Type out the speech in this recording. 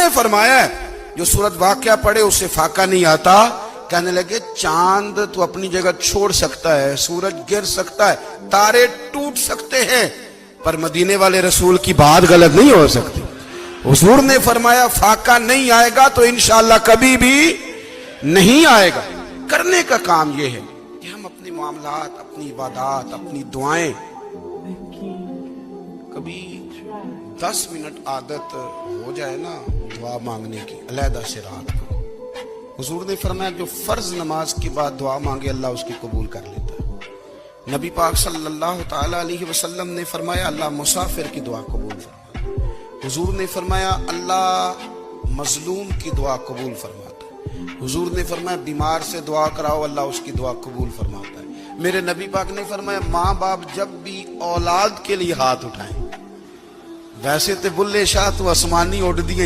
ने फरमाया है जो सूरत वाक़या पढ़े उससे फाका नहीं आता। कहने लगे चांद तो अपनी जगह छोड़ सकता है, सूरज गिर सकता है, तारे टूट सकते हैं, पर मदीने वाले रसूल की बात गलत नहीं हो सकती। हुजूर ने फरमाया फाका नहीं आएगा तो इंशाअल्लाह कभी भी नहीं आएगा। करने का काम यह है कि हम अपने मामलात, अपनी इबादत, अपनी दुआएं कभी 10 मिनट आदत हो जाए ना दुआ मांगने की, अलहदा से रात को। हुजूर ने फरमाया जो फर्ज नमाज के बाद दुआ मांगे अल्लाह उसकी कबूल कर लेता है। नबी पाक सल्लल्लाहु ताला अलैहि वसल्लम ने फरमाया अल्लाह मुसाफिर की दुआ कबूल फरमाता है। हुजूर ने फरमाया अल्लाह मजलूम की दुआ कबूल फरमाता है। हुजूर ने फरमाया बीमार से दुआ कराओ अल्लाह उसकी दुआ कबूल फरमाता है। मेरे नबी पाक ने फरमाया माँ बाप जब भी औलाद के लिए हाथ उठाएं, वैसे तो बुल्ले शाह तो आसमानी उड़ दिए